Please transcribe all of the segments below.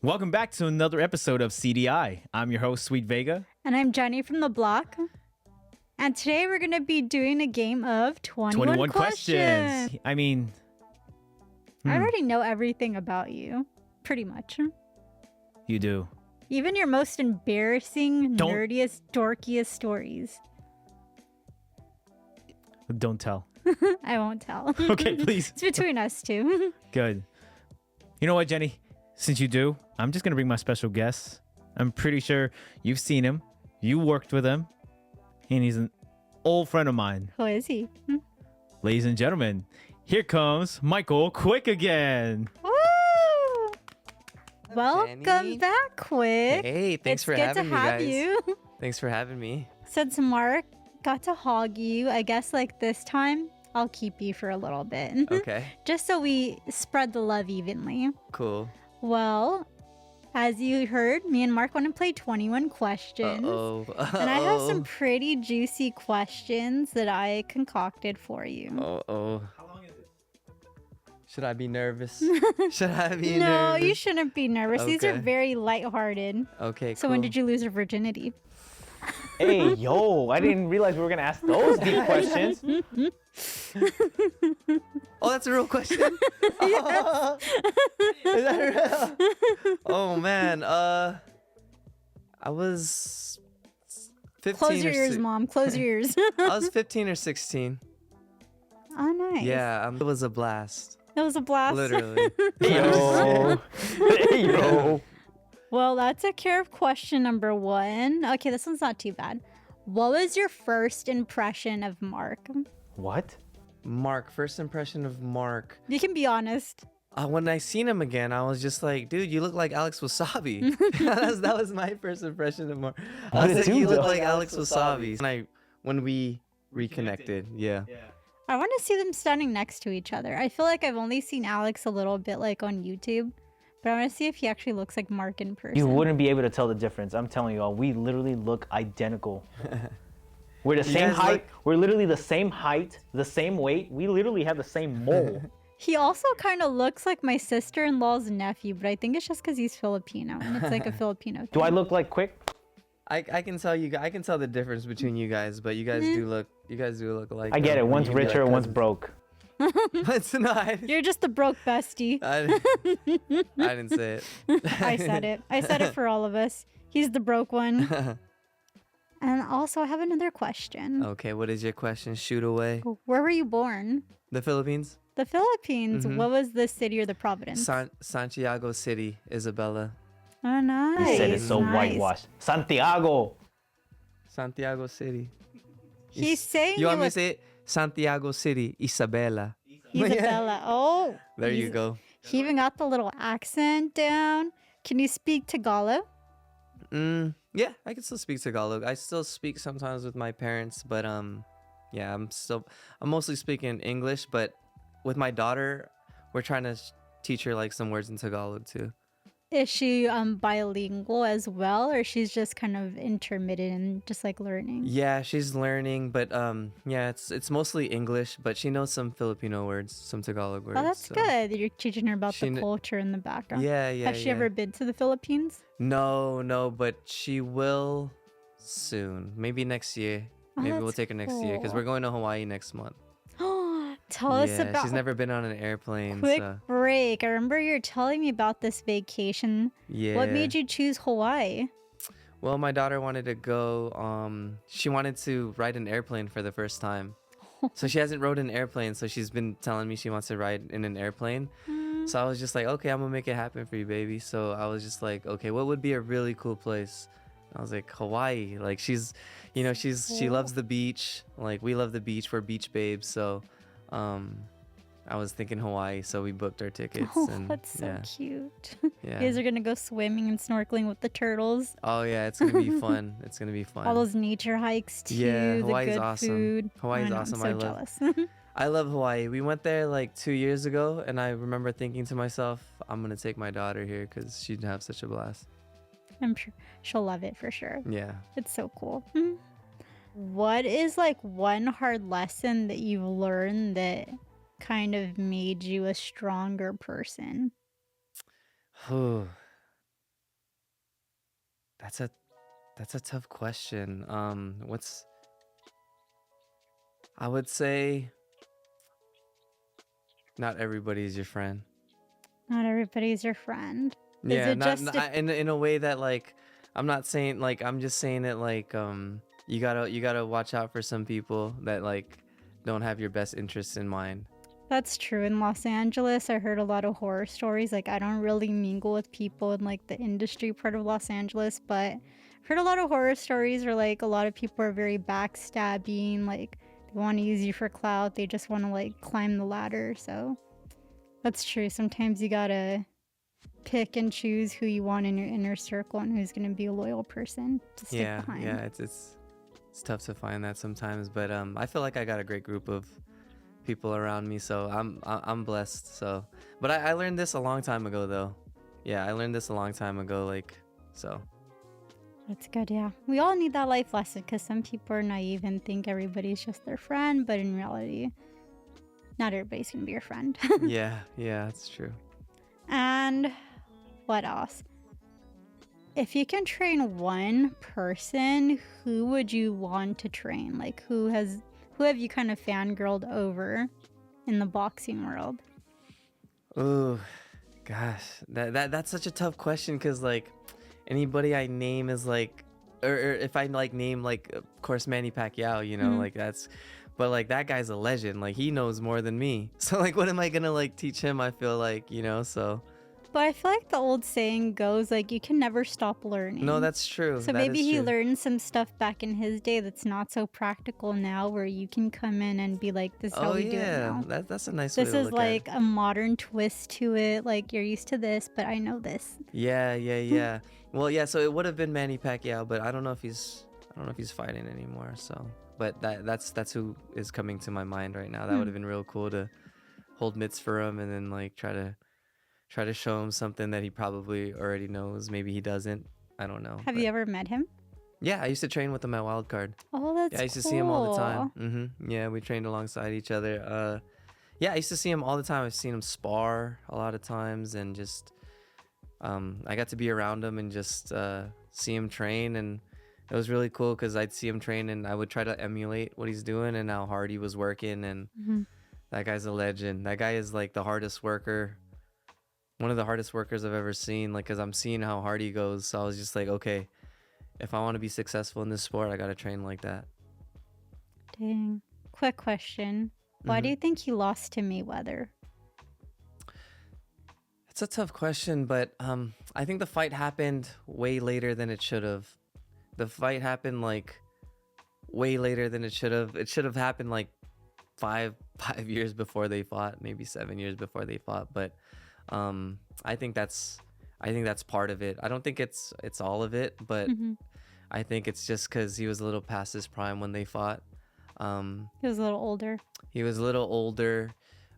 Welcome back to another episode of CDI. I'm your host, Sweet Vega. And I'm Jenny from the block. And today we're going to be doing a game of 21 questions. I mean... I already know everything about you. Pretty much. You do. Even your most embarrassing, nerdiest, dorkiest stories. Don't tell. I won't tell. Okay, please. It's between us two. Good. You know what, Jenny? Since you do, I'm just going to bring my special guest. I'm pretty sure you've seen him. You worked with him. And he's an old friend of mine. Who is he? Ladies and gentlemen, here comes Michael Kwik again. Woo! Welcome Jenny. back, Kwik. Hey, thanks for having me, guys. It's good to have you. Thanks for having me. Since Mark got to hog you, I guess like this time, I'll keep you for a little bit. Okay, Just so we spread the love evenly. cool. Well, as you heard, me and Mark want to play 21 questions. And I have some pretty juicy questions that I concocted for you. How long is it? Should I be nervous? Should I be nervous? No, you shouldn't be nervous. These are Okay. very lighthearted. Okay, So cool. when did you lose your virginity? Hey, yo, I didn't realize we were going to ask those deep questions. Oh, that's a real question? Oh, is that real? Oh, man. I was 15 Close your or ears, Mom. Close your ears. I was 15 or 16. Oh, nice. Yeah, it was a blast. That was a blast. Literally. Yo. Hey, yo. Well, that took care of question number 1. Okay, this one's not too bad. What was your first impression of Mark? What? Mark, first impression of Mark. You can be honest. When I seen him again, I was just like, dude, you look like Alex Wasabi. that was my first impression of Mark. I was like, you look like Alex Wasabi. When we reconnected, yeah. I want to see them standing next to each other. I feel like I've only seen Alex a little bit like on YouTube, but I want to see if he actually looks like Mark in person. You wouldn't be able to tell the difference. I'm telling you all, we literally look identical. We're the same guys height. look- We're literally the same height, the same weight. We literally have the same mole. He also kind of looks like my sister-in-law's nephew, but I think it's just because he's Filipino and it's like a Filipino thing. Do I look like Kwik? I can tell I can tell the difference between you guys, but you guys do look alike. I get it. One's You can be richer, like one's cousins. broke. It's not. You're just the broke bestie. I didn't say it. I said it. I said it for all of us. He's the broke one. And also, I have another question. Okay, what is your question? Shoot away. Where were you born? The Philippines? The Philippines. What was the city or the province? Santiago City, Isabela. Oh, nice. He said it's so Nice. whitewashed. Santiago. Santiago City. He's saying You want me to with say it? Santiago City, Isabela. Isabella. Oh. There you go. He even got the little accent down. Can you speak Tagalog? Yeah, I can still speak Tagalog. I still speak sometimes with my parents, but yeah, I'm mostly speaking English, but with my daughter, we're trying to teach her like some words in Tagalog too. Is she bilingual as well, or she's just kind of intermittent and just like learning? Yeah, she's learning, but yeah, it's mostly English, but she knows some Filipino words, some Tagalog words. Oh, that's so. good. You're teaching her about She the kn- culture in the background. Yeah. Has she yeah. ever been to the Philippines? No, but she will soon. Maybe next year. Oh, Maybe we'll that's take her next year because cool. we're going to Hawaii next month. Tell us Yeah, about she's never been on an airplane. quick So, break. I remember you were telling me about this vacation. yeah. What made you choose Hawaii? Well, my daughter wanted to go. She wanted to ride an airplane for the first time. So she hasn't rode an airplane. So she's been telling me she wants to ride in an airplane. So I was just like, okay, I'm gonna make it happen for you, baby. So I was just like, okay, what would be a really cool place? I was like, Hawaii. Like she loves the beach. Like we love the beach. We're beach babes. So, I was thinking Hawaii. So we booked our tickets. Oh, and that's so yeah, cute. yeah. You guys are gonna go swimming and snorkeling with the turtles. Oh yeah, it's gonna be fun. It's gonna be fun. All those nature hikes too. Yeah, the Hawaii's good awesome. food. Hawaii's I know, awesome. I'm so I love- jealous. I love Hawaii. We went there like 2 years ago, and I remember thinking to myself, I'm gonna take my daughter here because she'd have such a blast. I'm sure she'll love it for sure. Yeah. It's so cool. What is like one hard lesson that you've learned that kind of made you a stronger person? Whew. That's a tough question. I would say not everybody's your friend. Not everybody's your friend. Is Yeah, it not, just in a way that like I'm not saying like I'm just saying it like you gotta watch out for some people that like don't have your best interests in mind. That's true. In Los Angeles, I heard a lot of horror stories. Like, I don't really mingle with people in like the industry part of Los Angeles, but I've heard a lot of horror stories where like a lot of people are very backstabbing. Like, they want to use you for clout. They just want to like climb the ladder. So that's true. Sometimes you gotta pick and choose who you want in your inner circle and who's gonna be a loyal person to stick behind. Yeah, it's tough to find that sometimes, but I feel like I got a great group of people around me, so I'm blessed. So, but I learned this a long time ago, though. Yeah, I learned this a long time ago, like so. That's good, yeah. We all need that life lesson because some people are naive and think everybody's just their friend, but in reality, not everybody's gonna be your friend. Yeah, that's true. And what else? If you can train one person, who would you want to train? Like, who have you kind of fangirled over in the boxing world? Ooh, gosh, that's such a tough question because like anybody I name is like, or if I like name like of course Manny Pacquiao, you know, like that's, but like that guy's a legend. Like he knows more than me. So like, what am I gonna like teach him? I feel like, you know, so. But I feel like the old saying goes, like, you can never stop learning. No, that's true. So That maybe is he true. learned some stuff back in his day that's not so practical now, where you can come in and be like, this is how Oh we do it yeah, now. that's a nice way This to is look like at it. a modern twist to it. Like, you're used to this, but I know this. Yeah. Well, yeah. So it would have been Manny Pacquiao, but I don't know if he's fighting anymore. So, but that's who is coming to my mind right now. That would have been real cool to hold mitts for him and then like try to show him something that he probably already knows. Maybe he doesn't. I don't know. Have you ever met him? Yeah, I used to train with him at Wildcard. Oh, that's Yeah, I used to cool. see him all the time. Yeah, we trained alongside each other. Yeah, I used to see him all the time. I've seen him spar a lot of times, and just I got to be around him and just see him train, and it was really cool because I'd see him train and I would try to emulate what he's doing and how hard he was working. And that guy's a legend. That guy is like the hardest worker. One of the hardest workers I've ever seen, like, because I'm seeing how hard he goes. So I was just like, okay, if I want to be successful in this sport, I got to train like that. Dang. Quick question. Why do you think he lost to Mayweather? It's a tough question, but I think the fight happened way later than it should have. The fight happened like way later than it should have. It should have happened like five years before they fought, maybe 7 years before they fought. But I think that's part of it. I don't think it's all of it, but I think it's just because he was a little past his prime when they fought. He was a little older. He was a little older,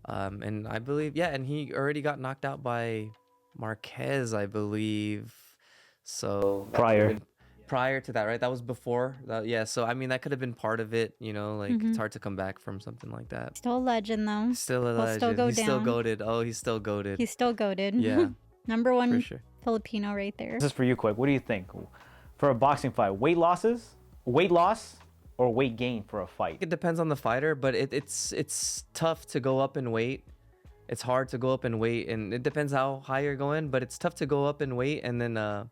and I believe, yeah, and he already got knocked out by Marquez, I believe. So prior to that, right? That was before that, yeah. So I mean, that could have been part of it, you know. Like it's hard to come back from something like that. Still a legend, though. Still a He'll legend. still go He's still down. goated. Oh, he's still goated. He's still goated. Yeah, Number one for sure. Filipino right there. This is for you, Kwik. What do you think? For a boxing fight, weight loss, or weight gain for a fight? It depends on the fighter, but it's tough to go up in weight. It's hard to go up in weight, and it depends how high you're going. But it's tough to go up in weight and then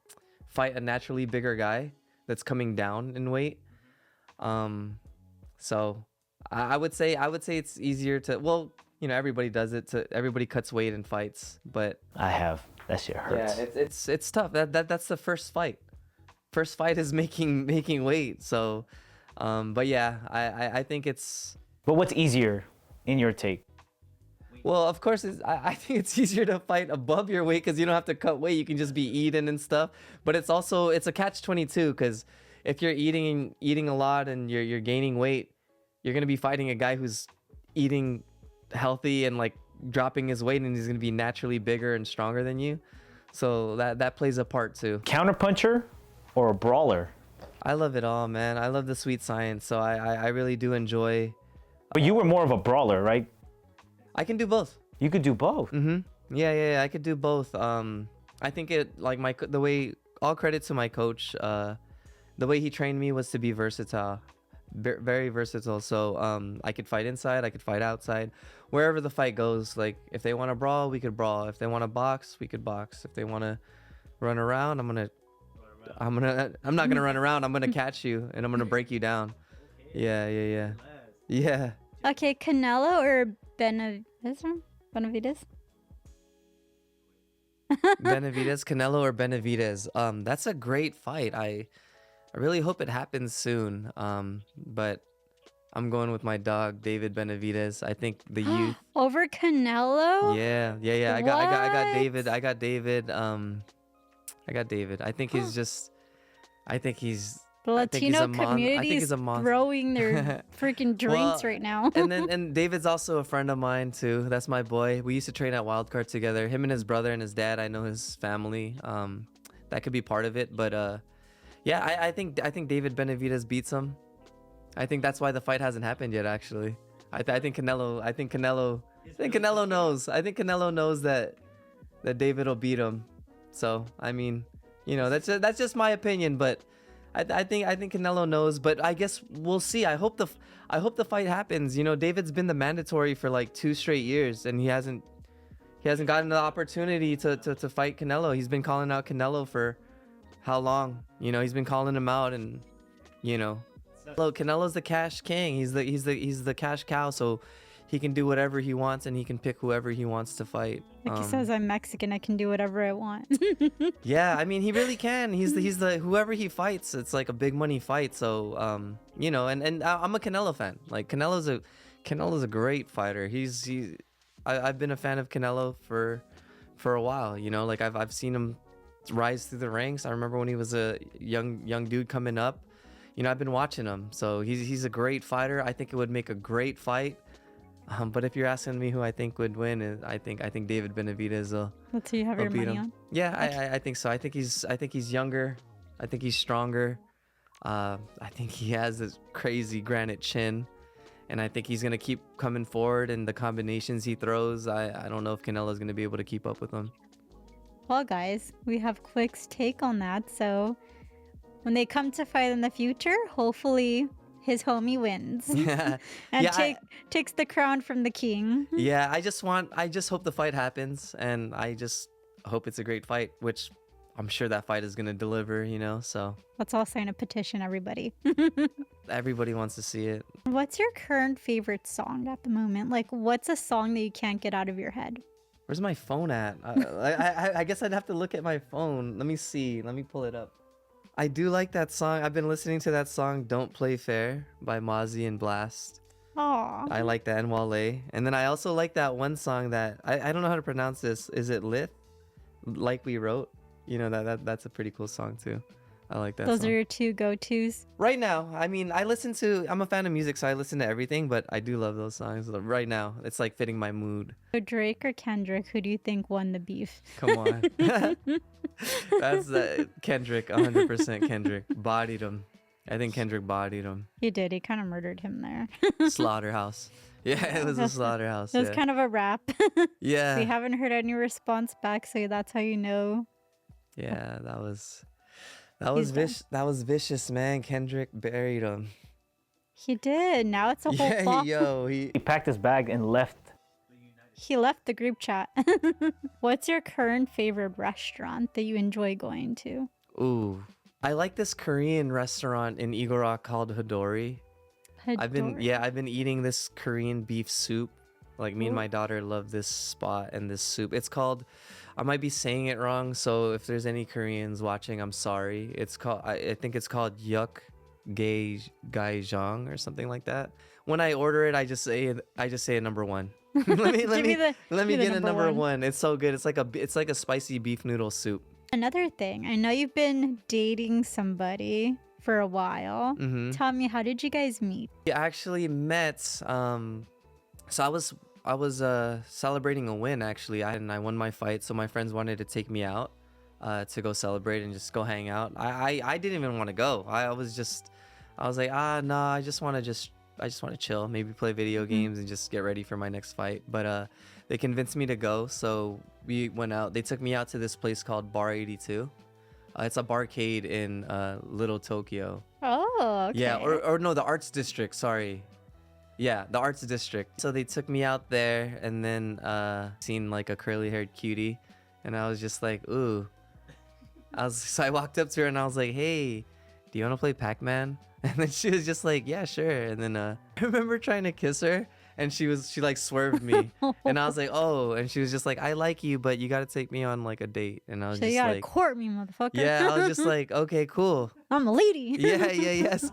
fight a naturally bigger guy that's coming down in weight. So I would say it's easier to, well, you know, everybody does it. Everybody cuts weight in fights, but I have. That shit hurts. yeah, it's tough. That's the first fight. First fight is making weight. So, but yeah, I think it's. But what's easier in your take? Well, of course, I think it's easier to fight above your weight because you don't have to cut weight. You can just be eating and stuff. But it's a catch-22 because if you're eating a lot and you're gaining weight, you're gonna be fighting a guy who's eating healthy and like dropping his weight, and he's gonna be naturally bigger and stronger than you. So that plays a part too. Counterpuncher or a brawler? I love it all, man. I love the sweet science. So I really do enjoy. But you were more of a brawler, right? I can do both. You could do both. Yeah, I could do both. I think it like the way all credit to my coach. The way he trained me was to be versatile, very versatile. So I could fight inside, I could fight outside, wherever the fight goes. Like if they want to brawl, we could brawl. If they want to box, we could box. If they want to run around, I'm not gonna run around. I'm gonna catch you and I'm gonna break you down. Yeah. Okay, Canelo or Benavidez? Benavidez, Canelo or Benavidez. That's a great fight. I really hope it happens soon. But I'm going with my dog, David Benavidez. I think the youth. Over Canelo? Yeah. I got David. I got David. I think he's just. I think he's. The I think he's Latino a mon- I community think is he's a monster. throwing their freaking drinks right now. and David's also a friend of mine too. That's my boy. We used to train at Wildcard together. Him and his brother and his dad. I know his family. That could be part of it. But yeah, I think David Benavidez beats him. I think that's why the fight hasn't happened yet. Actually, I think Canelo knows. I think Canelo knows that David will beat him. So I mean, that's just my opinion, but. I think Canelo knows, but I guess we'll see. I hope the fight happens. David's been the mandatory for like 2 straight years, and he hasn't gotten the opportunity to fight Canelo. He's been calling out Canelo for how long? He's been calling him out, and Canelo's the cash king. He's the cash cow, so he can do whatever he wants, and he can pick whoever he wants to fight. Like he says, I'm Mexican. I can do whatever I want. Yeah, I mean, he really can. He's the whoever he fights, it's like a big money fight. So, and I'm a Canelo fan. Like Canelo's a great fighter. I've been a fan of Canelo for a while. Like I've seen him rise through the ranks. I remember when he was a young dude coming up. I've been watching him. So he's a great fighter. I think it would make a great fight. But if you're asking me who I think would win, I think David Benavidez will. That's who you have your beat money him. on. Yeah, I think so. I think he's younger. I think he's stronger. I think he has this crazy granite chin, and I think he's gonna keep coming forward. And the combinations he throws, I don't know if Canelo's gonna be able to keep up with him. Well, guys, we have Kwik's take on that. So when they come to fight in the future, hopefully his homie wins and takes the crown from the king. Yeah, I just hope the fight happens, and I just hope it's a great fight, which I'm sure that fight is gonna deliver. So Let's all sign a petition, everybody. everybody wants to see it. What's your current favorite song at the moment? Like, what's a song that you can't get out of your head? Where's my phone at? I guess I'd have to look at my phone. Let me see. Let me pull it up. I do like that song. I've been listening to that song, Don't Play Fair by Mozzie and Blast. Aw. I like that, and Wale. And then I also like that one song that, I don't know how to pronounce this. Is it Lith? Like We Wrote? That's a pretty cool song too. I like that Those song. are your 2 go-tos? Right now, I mean, I'm a fan of music, so I listen to everything, but I do love those songs. Right now, it's like fitting my mood. So Drake or Kendrick, who do you think won the beef? Come on. That's Kendrick, 100% Kendrick. Bodied him. I think Kendrick bodied him. He did. He kind of murdered him there. Slaughterhouse. Yeah, it was a slaughterhouse. It was Yeah. kind of a rap. Yeah. We haven't heard any response back, so that's how you know. Yeah, that was He's done. that was vicious, man. Kendrick buried him. He did. Now it's a whole Yeah, flop. He packed his bag and left. He left the group chat. What's your current favorite restaurant that you enjoy going to? Ooh, I like this Korean restaurant in Igorot called Hodori. I've been eating this Korean beef soup. Like me and my daughter love this spot and this soup. It's called, I might be saying it wrong, so if there's any Koreans watching, I'm sorry. It's called, I think it's called Yuk Gaijang or something like that. When I order it, I just say a number 1. let me get a number one. It's so good. It's like a spicy beef noodle soup. Another thing, I know you've been dating somebody for a while. Mm-hmm. Tell me, how did you guys meet? We actually met. So I was celebrating a win actually, and I won my fight. So my friends wanted to take me out to go celebrate and just go hang out. I didn't even want to go. I was like, no, I just want to chill, maybe play video games and just get ready for my next fight. But they convinced me to go, so we went out. They took me out to this place called Bar 82. It's a barcade in Little Tokyo. Oh, okay. Yeah, or no, the Arts District. Sorry. Yeah, the Arts District. So they took me out there, and then seen like a curly-haired cutie, and I was just like, ooh. So I walked up to her and I was like, hey, do you want to play Pac-Man? And then she was just like, yeah, sure. And then I remember trying to kiss her, and she like swerved me, and I was like, oh, and she was just like, I like you, but you got to take me on like a date. And I was So just you gotta like, court me, motherfucker. yeah, I was just like, okay, cool. I'm a lady. Yeah, yes.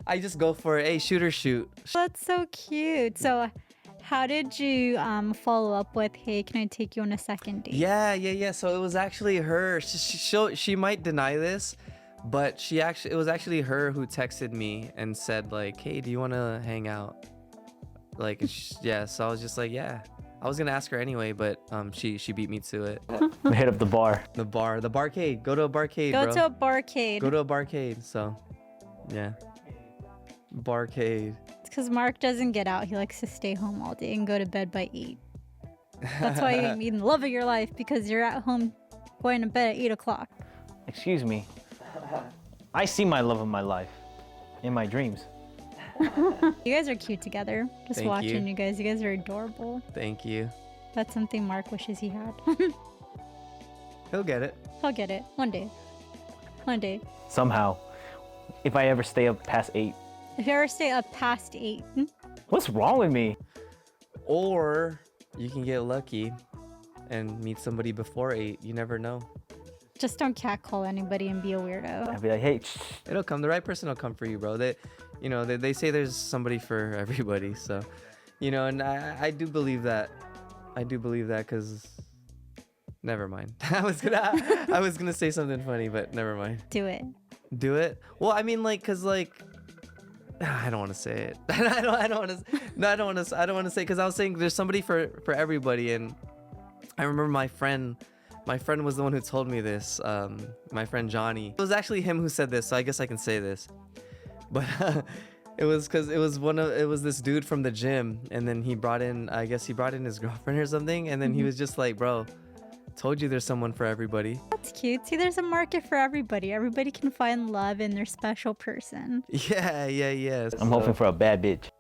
I just go for it. Hey, shoot or shoot. That's so cute. So how did you follow up with, hey, can I take you on a second date? Yeah. So it was actually her. She might deny this, but it was actually her who texted me and said like, hey, do you want to hang out? Like, yeah. So I was just like, yeah. I was gonna ask her anyway, but she beat me to it. Hit up the bar. The barcade. Go to a barcade, Go bro. to a barcade. Go to a barcade. So, yeah. Barcade. It's because Mark doesn't get out. He likes to stay home all day and go to bed by 8. That's why you meet the love of your life, because you're at home going to bed at 8 o'clock. Excuse me. I see my love of my life in my dreams. You guys are cute together. Just Thank watching you. you guys. You guys are adorable. Thank you. That's something Mark wishes he had. He'll get it. I'll get it. One day. One day. Somehow, if I ever stay up past 8. If you ever stay up past 8. What's wrong with me? Or you can get lucky and meet somebody before 8. You never know. Just don't catcall anybody and be a weirdo. I'd be like, hey, It'll come. The right person will come for you, bro. They say there's somebody for everybody. So, and I do believe that. I do believe that, because never mind. I was gonna say something funny, but never mind. Do it. Do it. Well, I mean, like, cause like, I don't want to say it. I don't want to say, because I was saying there's somebody for everybody, and I remember my friend was the one who told me this. My friend Johnny. It was actually him who said this, so I guess I can say this. But it was because it was this dude from the gym, and then he brought in his girlfriend or something, and then he was just like, bro, told you there's someone for everybody. That's cute. See, there's a market for everybody. Everybody can find love in their special person. Yeah. I'm hoping for a bad bitch.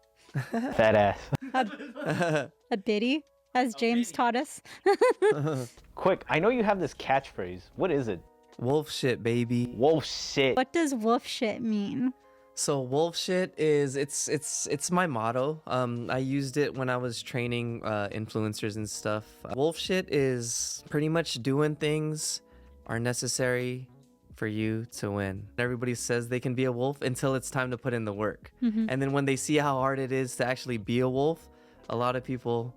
Fat ass. A biddy, as James taught us. Quick, I know you have this catchphrase. What is it? Wolf shit, baby. Wolf shit. What does wolf shit mean? So wolf shit is it's my motto. I used it when I was training influencers and stuff. Wolf shit is pretty much doing things are necessary for you to win. Everybody says they can be a wolf until it's time to put in the work. And then when they see how hard it is to actually be a wolf, a lot of people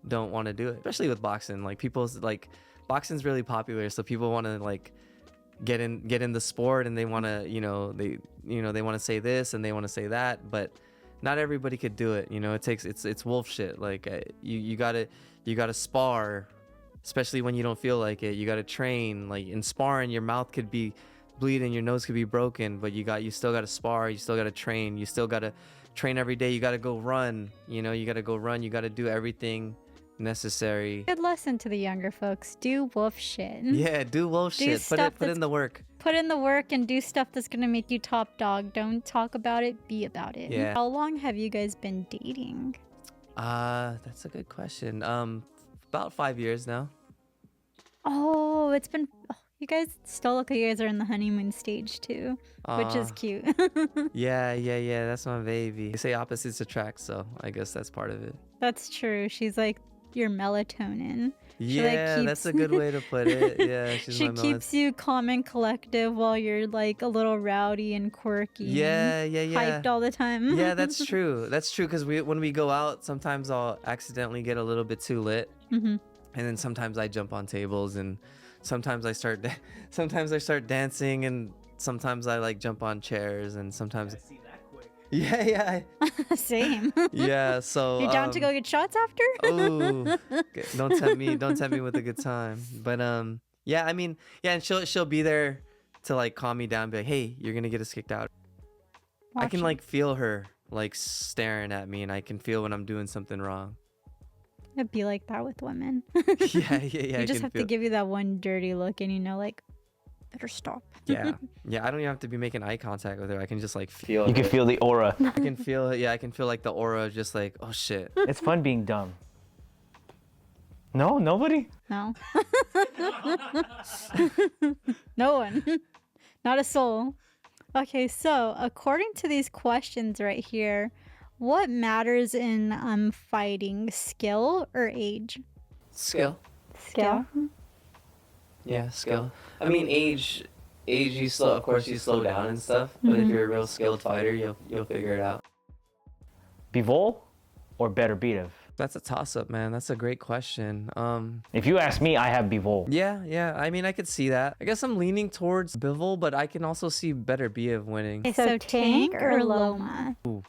don't want to do it, especially with boxing. Like, people's like, boxing's really popular, so people want to like get in the sport, and they want to they want to say this and they want to say that, but not everybody could do it. It's wolf shit. Like, you gotta spar, especially when you don't feel like it. You gotta train. Like, in sparring, your mouth could be bleeding, your nose could be broken, but you still gotta spar, you still gotta train, you still gotta train every day. You gotta go run, you gotta do everything necessary. Good lesson to the younger folks. Do wolf shit. Yeah, do wolf shit. Put in the work. Put in the work and do stuff that's gonna make you top dog. Don't talk about it, be about it. Yeah. How long have you guys been dating? That's a good question. About 5 years now. Oh, you guys still look like you guys are in the honeymoon stage too, which is cute. Yeah. That's my baby. They say opposites attract, so I guess that's part of it. That's true. She's like your melatonin. Yeah, that's a good way to put it. Yeah, She keeps you calm and collective while you're like a little rowdy and quirky. Yeah. Hyped all the time. Yeah, that's true. That's true, because when we go out, sometimes I'll accidentally get a little bit too lit, and then sometimes I jump on tables, and sometimes I start dancing, and sometimes I like jump on chairs, and sometimes. Yeah. Same. Yeah, so You're down to go get shots after? Oh, don't tempt me with a good time. But yeah, I mean, yeah, and she'll be there to like calm me down, be like, hey, you're gonna get us kicked out. I can like feel her like staring at me, and I can feel when I'm doing something wrong. It'd be like that with women. Yeah. You just have to give you that one dirty look, and like, Better stop. Yeah. Yeah, I don't even have to be making eye contact with her. I can just like feel You can it. feel the aura. I can feel it. Yeah, I can feel like the aura just like, oh shit. It's fun being dumb. No, nobody? No. No one. Not a soul. Okay, so according to these questions right here, what matters in fighting, skill or age? Skill. Skill. Yeah, skill. I mean, age you slow, of course you slow down and stuff, but if you're a real skilled fighter, you'll figure it out. Bivol or Benavidez? That's a toss up, man. That's a great question. If you ask me, I have Bivol. Yeah. I mean, I could see that. I guess I'm leaning towards Bivol, but I can also see Benavidez winning. Okay, so Tank or Loma? Ooh.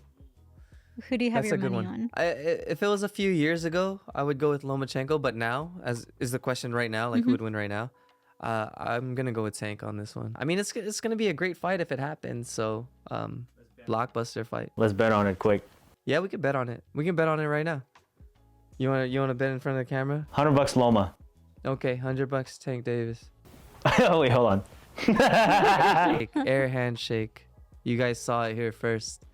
Who do you have That's your a good money one. on? If it was a few years ago, I would go with Lomachenko, but now, as is the question right now, like who would win right now? I'm gonna go with Tank on this one. I mean, it's gonna be a great fight if it happens. So, blockbuster fight. Let's bet on it quick. Yeah, we could bet on it. We can bet on it right now. You wanna bet in front of the camera? $100 Loma. Okay, $100 Tank Davis. Oh, wait, hold on. Air handshake. You guys saw it here first.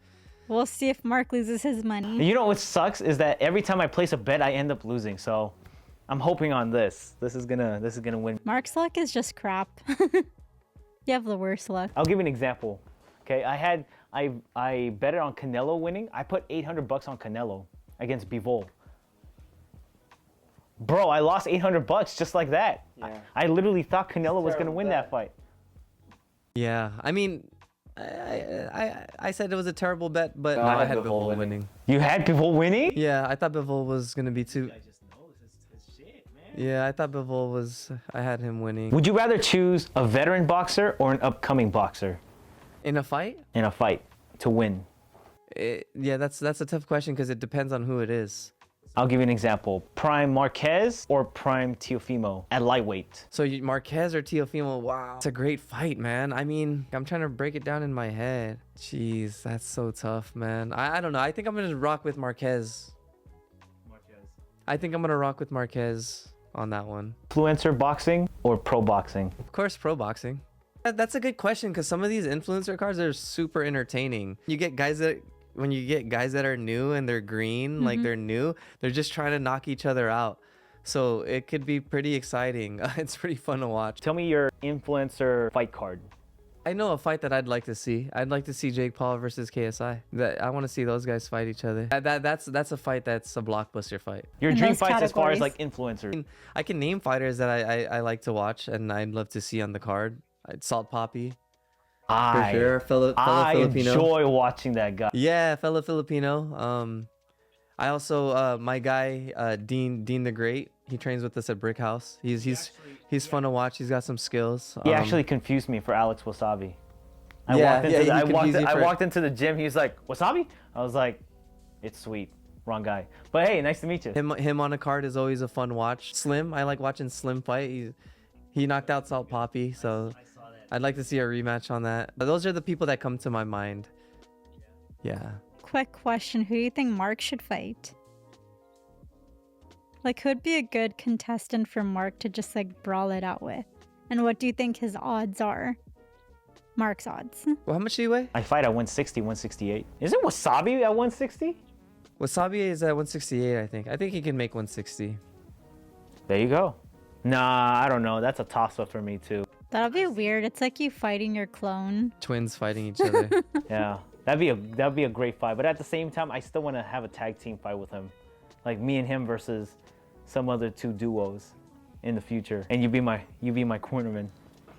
We'll see if Mark loses his money. You know what sucks is that every time I place a bet, I end up losing. So I'm hoping on this. This is gonna win. Mark's luck is just crap. You have the worst luck. I'll give you an example. Okay, I betted on Canelo winning. I put $800 on Canelo against Bivol. Bro, I lost $800 just like that. Yeah. I literally thought Canelo was gonna win that fight. Yeah, I mean, I said it was a terrible bet, but No, I had Bivol winning. You had Bivol winning? Yeah, I thought Bivol was gonna be too. I just know his shit, man. Yeah, I thought Bivol was. I had him winning Would you rather choose a veteran boxer or an upcoming boxer in a fight. in a fight to win? Yeah, that's a tough question because it depends on who it is. I'll give you an example. Prime Marquez or Prime Teofimo at lightweight? So Marquez or Teofimo? Wow, it's a great fight, man. I mean, I'm trying to break it down in my head. Jeez, that's so tough, man. I don't know. I think I'm gonna rock with Marquez. I think I'm gonna rock with Marquez on that one. Influencer boxing or pro boxing? Of course, pro boxing. That's a good question because some of these influencer cards are super entertaining. When you get guys that are new and they're green, like they're new, they're just trying to knock each other out. So it could be pretty exciting. It's pretty fun to watch. Tell me your influencer fight card. I know a fight that I'd like to see. I'd like to see Jake Paul versus KSI. I want to see those guys fight each other. That's a fight that's a blockbuster fight. Your In dream those fights as far as categories. like influencers. I can name fighters that I like to watch and I'd love to see on the card. Salt Poppy. For sure. Fellow I Filipino. enjoy watching that guy. Yeah, fellow Filipino. I also my guy Dean the Great. He trains with us at Brick House. He's fun to watch. He's got some skills. He actually confused me for Alex Wasabi. I walked into the gym. He was like, "Wasabi?" I was like, "It's sweet." Wrong guy. But hey, nice to meet you. Him on a card is always a fun watch. Slim, I like watching Slim fight. He knocked out Salt Poppy, so I'd like to see a rematch on that. But those are the people that come to my mind. Yeah. Quick question. Who do you think Mark should fight? Like, who'd be a good contestant for Mark to just like brawl it out with? And what do you think his odds are? Mark's odds. Well, how much do you weigh? I fight at 160, 168. Is it Wasabi at 160? Wasabi is at 168, I think. I think he can make 160. There you go. Nah, I don't know. That's a toss-up for me too. That'll be weird. It's like you fighting your clone. Twins fighting each other. Yeah, that'd be a great fight. But at the same time, I still want to have a tag team fight with him, like me and him versus some other two duos in the future. And you be my cornerman.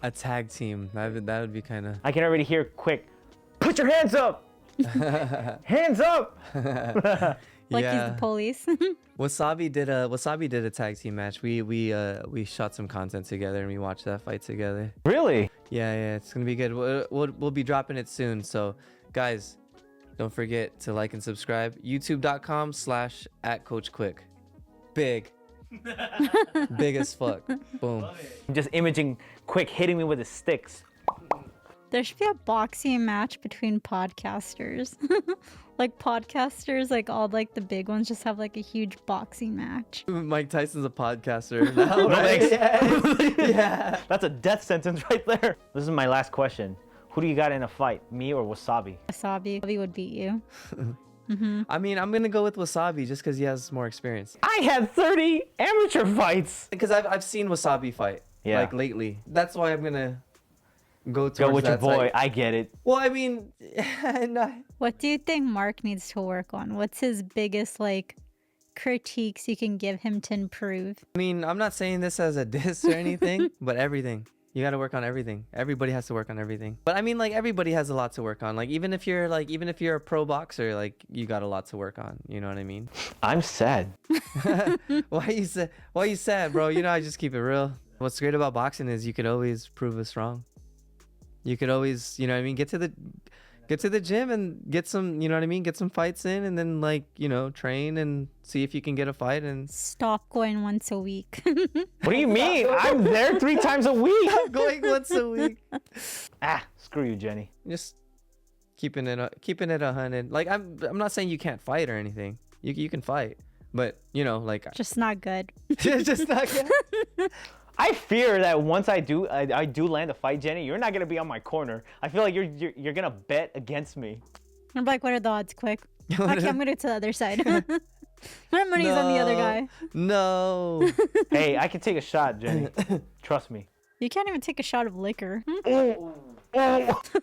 A tag team. That would be kind of. I can already hear Kwik. Put your hands up. Hands up. Like he's the police. Wasabi did a tag team match. We shot some content together and we watched that fight together. Really? Yeah, it's gonna be good. We'll be dropping it soon. So, guys, don't forget to like and subscribe. YouTube.com/@CoachKwik. Big as fuck. Boom. I'm just imaging Kwik hitting me with his sticks. There should be a boxing match between podcasters. Like podcasters, like all like the big ones just have like a huge boxing match. Mike Tyson's a podcaster now, right? Yeah. That's a death sentence right there. This is my last question. Who do you got in a fight, me or Wasabi? Wasabi would beat you. I mean, I'm gonna go with Wasabi just because he has more experience. I had 30 amateur fights. Because I've seen Wasabi fight, Yeah. like lately. That's why I'm gonna go towards Go with your that boy. side. I get it. Well, I mean, no. What do you think Mark needs to work on? What's his biggest like critiques you can give him to improve? I mean, I'm not saying this as a diss or anything, but everything. You got to work on everything. Everybody has to work on everything. But I mean, like everybody has a lot to work on. Like even if you're a pro boxer, like you got a lot to work on. You know what I mean? I'm sad. Why you sad, bro? You know, I just keep it real. What's great about boxing is you could always prove us wrong. You could always, you know what I mean, get to the gym and get some, you know what I mean, get some fights in, and then like, you know, train and see if you can get a fight. And Stop going once a week. What do you mean? I'm there 3 times a week. I'm going once a week. Screw you, Jenny. Just keeping it 100. Like I'm not saying you can't fight or anything. You can fight, but you know, like Just not good. just not good. I fear that once I do land a fight, Jenny, you're not gonna be on my corner. I feel like you're gonna bet against me. I'm like, what are the odds? Quick. Okay, I'm gonna go to the other side. My money's on the other guy. No. Hey, I can take a shot, Jenny. Trust me. You can't even take a shot of liquor.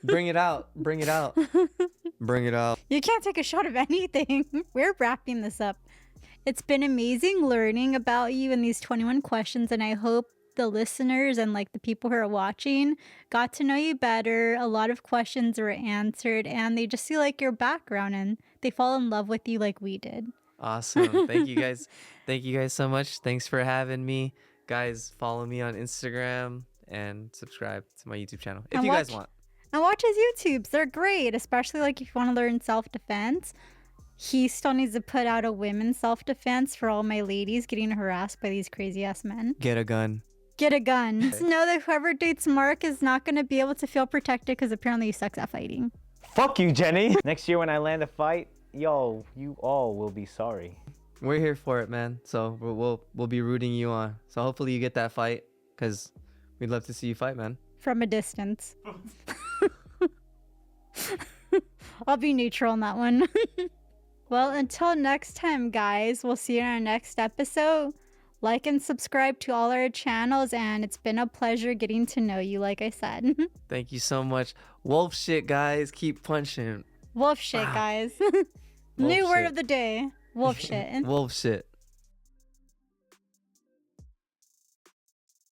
Bring it out. Bring it out. Bring it out. You can't take a shot of anything. We're wrapping this up. It's been amazing learning about you in these 21 questions, and I hope the listeners and like the people who are watching got to know you better. A lot of questions were answered, and they just see like your background and they fall in love with you like we did. Awesome. Thank you guys. Thank you guys so much. Thanks for having me. Guys, follow me on Instagram and subscribe to my YouTube channel if And you guys watch- want. And watch his YouTubes. They're great, especially like if you want to learn self-defense. He still needs to put out a women's self-defense for all my ladies getting harassed by these crazy-ass men. Get a gun. Get a gun. Just know that whoever dates Mark is not going to be able to feel protected because apparently he sucks at fighting. Fuck you, Jenny. Next year when I land a fight, yo, you all will be sorry. We're here for it, man. So we'll be rooting you on. So hopefully you get that fight, because we'd love to see you fight, man. From a distance. I'll be neutral on that one. Well, until next time, guys, we'll see you in our next episode. Like and subscribe to all our channels, and it's been a pleasure getting to know you, like I said. Thank you so much. Wolf shit, guys. Keep punching. Wolf shit, guys. New word shit. of the day. Wolf shit. Wolf shit.